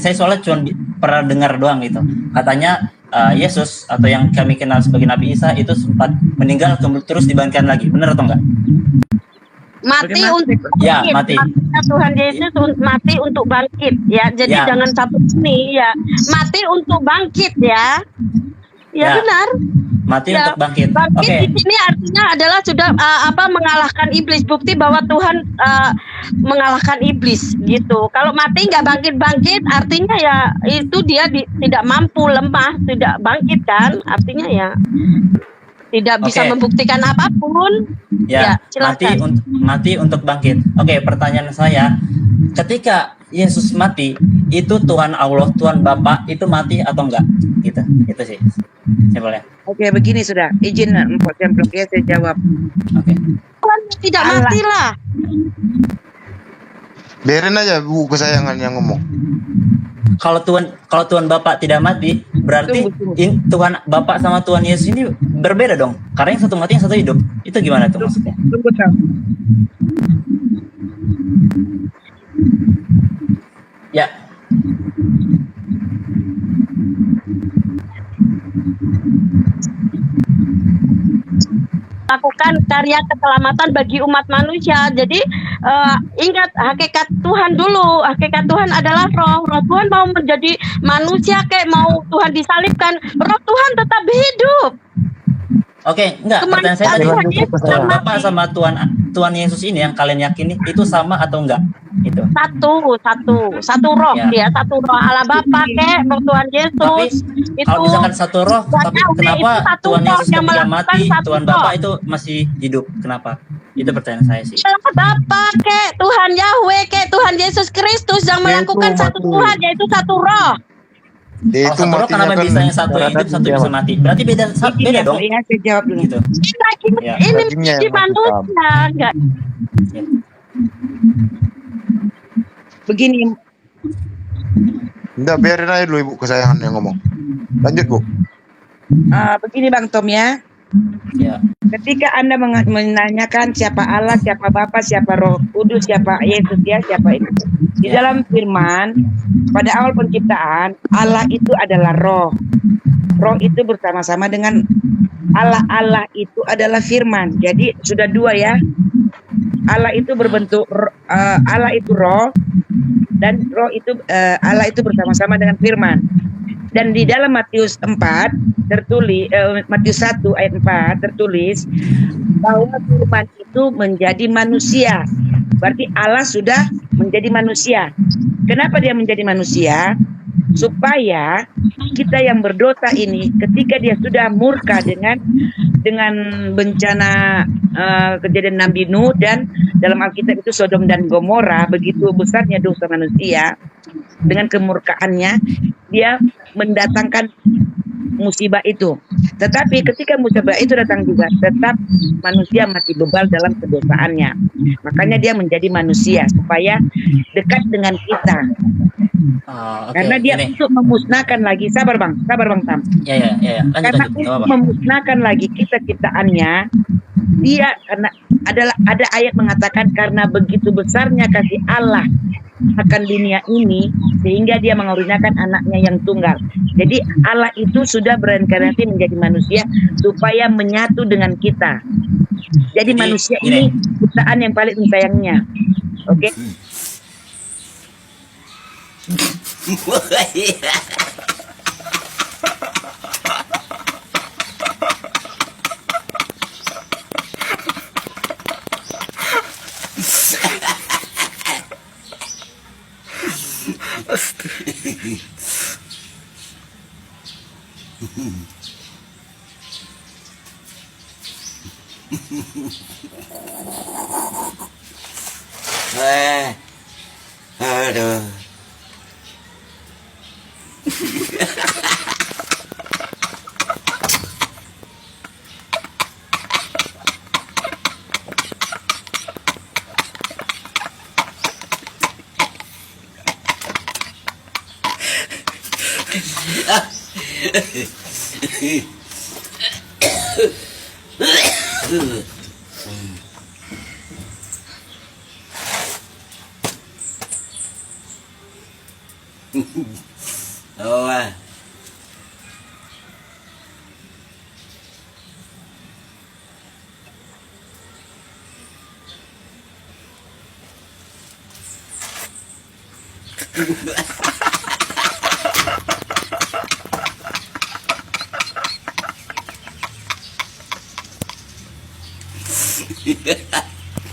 Saya soalnya cuma pernah dengar doang gitu. Katanya Yesus atau yang kami kenal sebagai Nabi Isa itu sempat meninggal terus dibangkitkan lagi. Benar atau enggak? Mati untuk ya, bangkit. mati. Tuhan Yesus mati untuk bangkit ya. Jadi jangan satu ini ya. Mati untuk bangkit ya. Ya, benar. Mati untuk bangkit. Bangkit di sini artinya adalah sudah mengalahkan iblis. Bukti bahwa Tuhan mengalahkan iblis gitu. Kalau mati nggak bangkit artinya ya itu dia tidak mampu, lemah, tidak bangkit kan? Artinya ya tidak bisa membuktikan apapun. Ya, mati untuk bangkit. Oke, pertanyaan saya, ketika Yesus mati, itu Tuhan Allah, Tuhan Bapa itu mati atau enggak? Gitu. Itu sih. Simpelnya. Oke, begini sudah. Izin Mpok Cemplok ya saya jawab. Oke. Tuhan tidak mati lah. Biarin aja Bu kesayangan yang ngomong. Kalau Tuhan Bapa tidak mati, berarti Tuhan Bapa sama Tuhan Yesus ini berbeda dong. Karena yang satu mati, yang satu hidup. Itu gimana tuh maksudnya? Tunggu Sam. Ya. Lakukan karya keselamatan bagi umat manusia. Jadi ingat hakikat Tuhan dulu. Hakikat Tuhan adalah roh. Roh Tuhan mau menjadi manusia kayak mau Tuhan disalibkan, roh Tuhan tetap hidup. Oke, enggak. Pertanyaan saya tadi, Tuhan Bapa sama Tuhan Yesus ini yang kalian yakini itu sama atau enggak? Itu. Satu roh ya. Satu roh Allah Bapa kayak Tuhan Yesus. Tapi kalau misalkan satu roh, tapi kenapa Tuhan Yesus ketika mati, Tuhan Bapa itu masih hidup? Kenapa? Itu pertanyaan saya sih. Bapa kayak Tuhan Yahweh kayak Tuhan Yesus Kristus yang melakukan satu Tuhan, yaitu satu roh. Satu roh kenapa bisa yang satu hidup, satu bisa mati? Berarti beda dong. Ya, saya jawab dulu. Gitu. Ini di manusia enggak. Begini. Enggak, biarin aja dulu Ibu kesayangan yang ngomong. Lanjut Bu. Begini Bang Tom ya. Ya. Ketika Anda menanyakan siapa Allah, siapa Bapa, siapa Roh Kudus, siapa Yesus ya, siapa itu. Di dalam firman, pada awal penciptaan, Allah itu adalah roh. Roh itu bersama-sama dengan Allah. Allah itu adalah firman. Jadi sudah dua ya. Allah itu berbentuk Allah itu roh, dan roh itu Allah itu bersama-sama dengan firman. Dan di dalam Matius 4 tertulis Matius 1 ayat 4 tertulis bahwa firman itu menjadi manusia. Berarti Allah sudah menjadi manusia. Kenapa dia menjadi manusia? Supaya kita yang berdosa ini ketika dia sudah murka dengan bencana kejadian Nabi Nuh, dan dalam Alkitab itu Sodom dan Gomora, begitu besarnya dosa manusia, dengan kemurkaannya dia mendatangkan musibah itu. Tetapi ketika musibah itu datang juga, tetap manusia masih bebal dalam kedosaannya. Makanya dia menjadi manusia supaya dekat dengan kita. Karena dia untuk memusnahkan lagi, sabar bang Tam. Ya. Karena untuk memusnahkan lagi kita ciptaannya, dia karena ada ayat mengatakan karena begitu besarnya kasih Allah akan dunia ini sehingga dia mengaruniakan anaknya yang tunggal. Jadi Allah itu sudah bereinkarnasi menjadi manusia supaya menyatu dengan kita. Jadi manusia ini ciptaan yang paling disayangnya. Oke? Aduh. Oh, ah.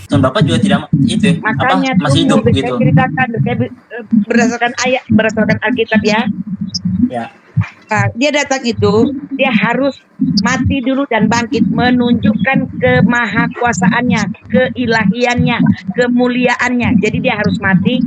Tuhan Bapak juga tidak itu ya, apa Makanya masih hidup tunggu, gitu. saya ceritakan berdasarkan ayat, berdasarkan Alkitab ya. Ya. Dia datang itu, dia harus mati dulu dan bangkit, menunjukkan kemahakuasaannya, keilahiannya, kemuliaannya. Jadi dia harus mati.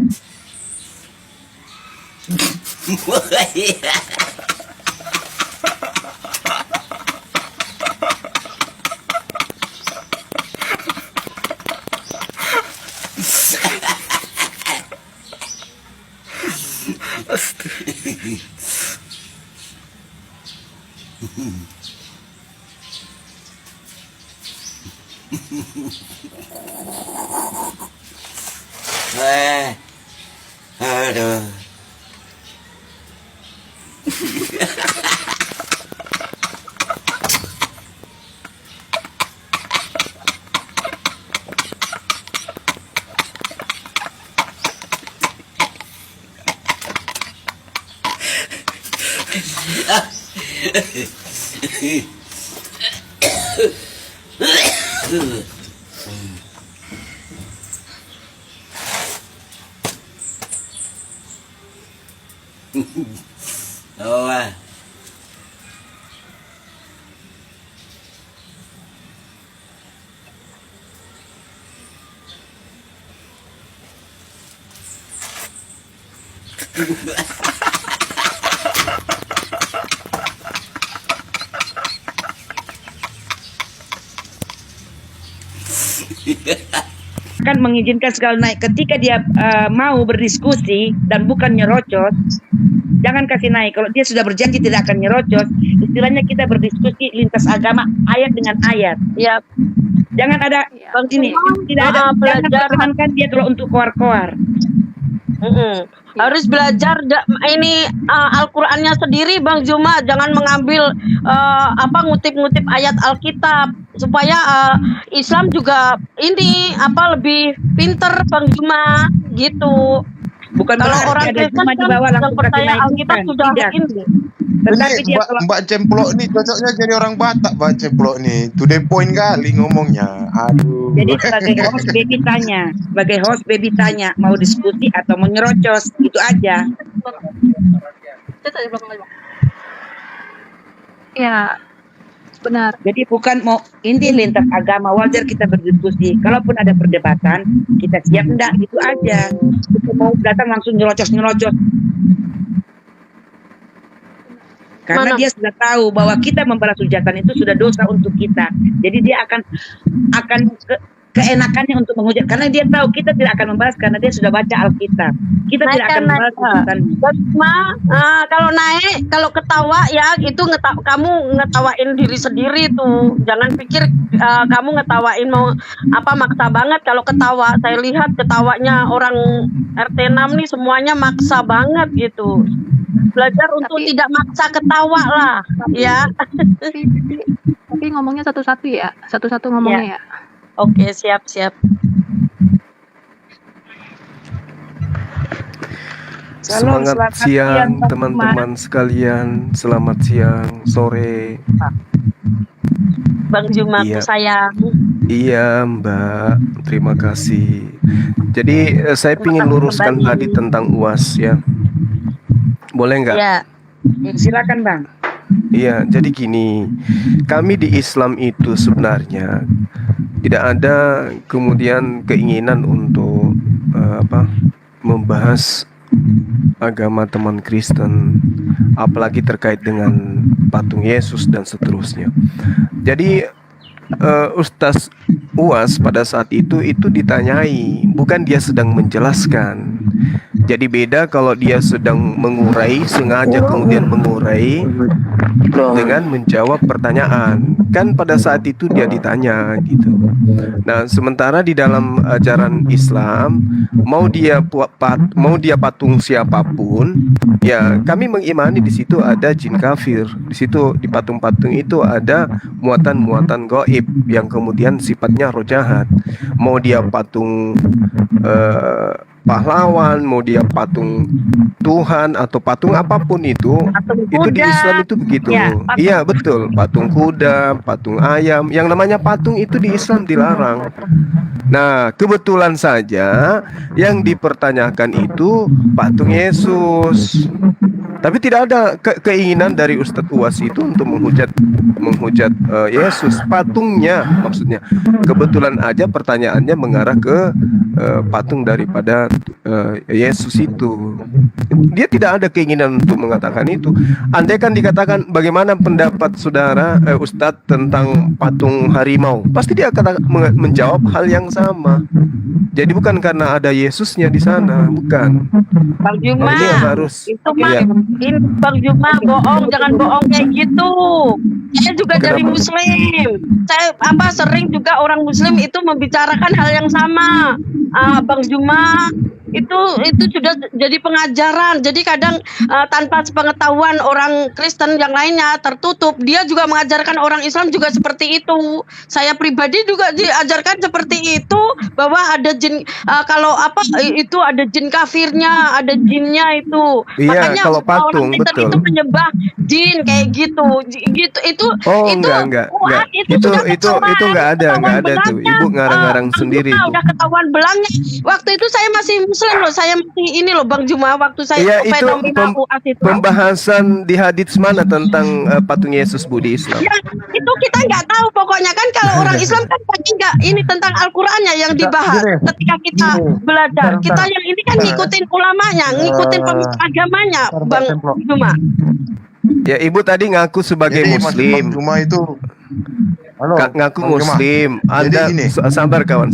Aduh. Oh, ah. Akan mengizinkan segala naik. Ketika dia mau berdiskusi dan bukan nyerocos, jangan kasih naik. Kalau dia sudah berjanji tidak akan nyerocos, istilahnya kita berdiskusi lintas agama ayat dengan ayat. Ya, Jangan ada Bang ini, Juma, tidak ada, jangan belajar. perkenankan dia kalau untuk koar-koar. Harus belajar ini Al-Qur'annya sendiri Bang Juma, jangan mengambil ngutip-ngutip ayat Alkitab supaya Islam juga ini lebih pinter Bang Juma gitu. Bukan Kalau berarti orang ada Kristen cuma di kan bawah yang langsung kasih percaya naik, Alkitab bukan. sudah Tidak. ini. Tetapi Ini dia Mbak, kalau Mbak Cemplok nih cocoknya jadi orang Batak, Mbak Cemplok nih. To the point kali ngomongnya. Aduh. jadi sebagai host baby tanya mau diskusi atau mau nyerocos, itu aja. Ya, benar. Jadi bukan mau ini lintas agama, wajar kita berdiskusi. Kalaupun ada perdebatan, kita siap enggak, gitu aja. Kita mau datang langsung nyerocos. Karena Mana? dia sudah tahu bahwa kita membalas hujatan itu sudah dosa untuk kita. Jadi dia akan keenakannya untuk menghujat. Karena dia tahu kita tidak akan membalas karena dia sudah baca Alkitab. Kita tidak akan membalas hujatan. Cuma kalau naik, kalau ketawa ya itu kamu ngetawain diri sendiri tuh. Jangan pikir kamu ngetawain mau maksa banget. Kalau ketawa, saya lihat ketawanya orang RT 6 nih semuanya maksa banget gitu. Belajar untuk Tapi- tidak maksa ketawa lah, ya. Tapi ngomongnya satu-satu ya, satu-satu ngomongnya ya. Oke, siap. Shalom, Semangat selamat siang Bang teman-teman sekalian. Selamat siang, sore. Bang Jumaku Iya. sayang. Iya Mbak, terima kasih. Jadi saya ingin luruskan kembali. tadi tentang UAS ya. Boleh nggak? Ya. Silakan Bang. Iya, jadi gini, kami di Islam itu sebenarnya tidak ada kemudian keinginan untuk membahas agama teman Kristen, apalagi terkait dengan patung Yesus dan seterusnya. Jadi Ustaz UAS pada saat itu ditanyai, bukan dia sedang menjelaskan. Jadi beda kalau dia sedang mengurai, sengaja kemudian mengurai dengan menjawab pertanyaan. Kan pada saat itu dia ditanya gitu. Nah, sementara di dalam ajaran Islam, mau dia patung siapapun, ya kami mengimani di situ ada jin kafir. Di situ di patung-patung itu ada muatan-muatan gaib yang kemudian sifatnya roh jahat. Mau dia patung pahlawan, mau dia patung Tuhan atau patung apapun itu di kuda. Islam itu begitu. Ya, patung. Iya betul, patung kuda, patung ayam, yang namanya patung itu di Islam dilarang. Nah, kebetulan saja yang dipertanyakan itu patung Yesus. Tapi tidak ada keinginan dari Ustadz Uwas itu untuk menghujat Yesus, patungnya maksudnya. Kebetulan aja pertanyaannya mengarah ke patung daripada Yesus itu. Dia tidak ada keinginan untuk mengatakan itu. Andai kan dikatakan bagaimana pendapat saudara Ustadz tentang patung harimau, pasti dia akan menjawab hal yang sama. Jadi bukan karena ada Yesusnya di sana, bukan. Bang Juma, Ini yang harus. itu mah Iya. ini Bang Juma bohong, jangan bohong kayak gitu. Saya juga dari Kenapa? Muslim. Saya sering juga orang Muslim itu membicarakan hal yang sama. Bang Juma itu sudah jadi pengajaran. Jadi kadang tanpa sepengetahuan orang Kristen yang lainnya tertutup, dia juga mengajarkan orang Islam juga seperti itu. Saya pribadi juga diajarkan seperti itu, bahwa ada jin kalau itu ada jin kafirnya, ada jinnya itu. Iya, Makanya kalau patung, orang Kristen betul. itu menyembah jin kayak gitu. Gitu itu Oh, itu enggak. kuat, Itu sudah itu ketahuan, enggak ada tuh. belangnya. Ibu ngarang-ngarang Bang sendiri Juma itu. udah ketahuan belangnya. Waktu itu saya masih Muslim loh, saya masih ini loh Bang Juma, waktu saya Iya, itu fenomena UAS itu. pembahasan di hadits mana tentang patung Yesus Bu di Islam? Ya, itu kita nggak tahu pokoknya kan, kalau orang Islam kan pasti nggak ini tentang Al-Qur'annya yang dibahas ketika kita belajar. Kita yang ini kan ngikutin ulamanya, ngikutin pemimpin agamanya, Bang Juma. Ya, Ibu tadi ngaku sebagai Jadi Mas Muslim. Bang Juma itu halo, Ngaku Bang Juma. Muslim. Anda Jadi gini. sabar kawan.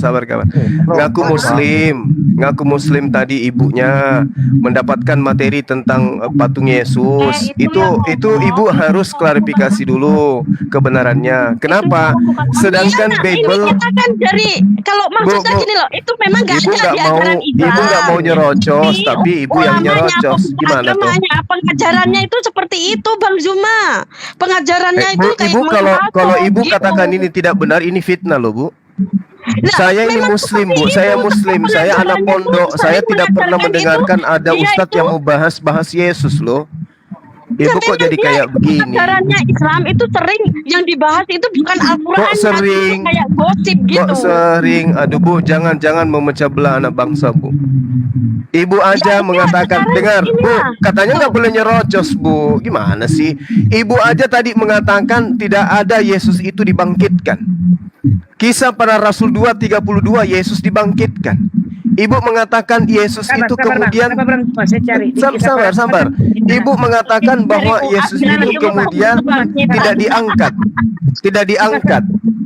Ngaku Muslim tadi ibunya mendapatkan materi tentang patung Yesus. Itu Ibu harus klarifikasi dulu kebenarannya. Kenapa? Sedangkan Iya, Bible ini kita kan dari, kalau maksudnya Bu, gini loh, itu memang nggak Ibu ada nggak di mau ajaran Islam. Ibu nggak mau nyerocos, Tapi tapi Ibu yang ulamanya, nyerocos. Gimana tuh? agamanya, pengajarannya itu seperti itu, Bang Juma. Pengajarannya itu Bu, kayak Ibu kalau Ibu gitu. katakan ini tidak benar, ini fitnah loh, Bu. Nah, Saya ini memang Muslim, seperti Bu. itu. Saya Muslim. Saya anak Pengajarannya pondok. itu Saya sering tidak pernah mengajarkan mendengarkan itu, ada dia ustadz itu- yang mau bahas Yesus loh. Ibu Nah, kok memang jadi dia kayak itu begini? Pengajarannya Islam itu sering yang dibahas itu bukan Al-Qur'an, Kok sering? kayak gosip gitu. Kok sering? Aduh, Bu, jangan memecah belah anak bangsa, Bu. Ibu aja Ya, mengatakan, sekarang dengar, ini Bu, lah. katanya nggak boleh nyerocos, Bu. Gimana sih? Ibu aja tadi mengatakan tidak ada Yesus itu dibangkitkan. Kisah para Rasul 2:32 Yesus dibangkitkan. Ibu mengatakan Yesus itu kemudian Saya cari. sabar. Ibu mengatakan bahwa Yesus itu kemudian tidak diangkat.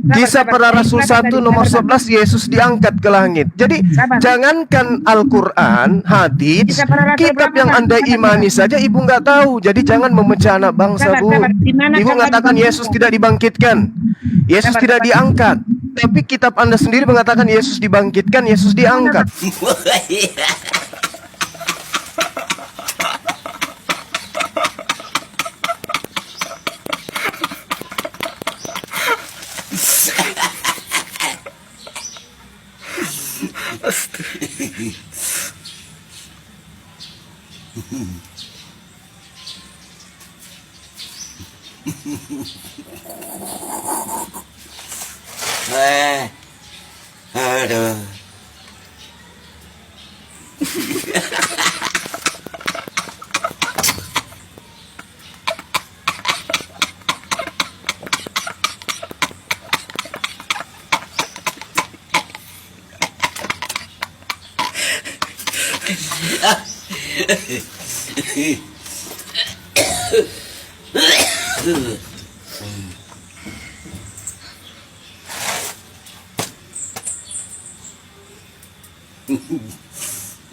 Kisah para Rasul 1 nomor 11 Yesus diangkat ke langit. Jadi jangankan Al-Quran, hadits, kitab yang Anda imani saja Ibu nggak tahu. Jadi jangan memecah anak bangsa, Bu. Ibu mengatakan Yesus tidak dibangkitkan, Yesus tidak diangkat. Tapi kitab Anda sendiri mengatakan Yesus dibangkitkan, Yesus diangkat. Aduh.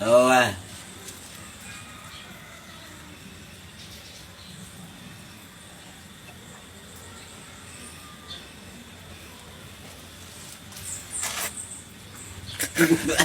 Oh, Hahaha.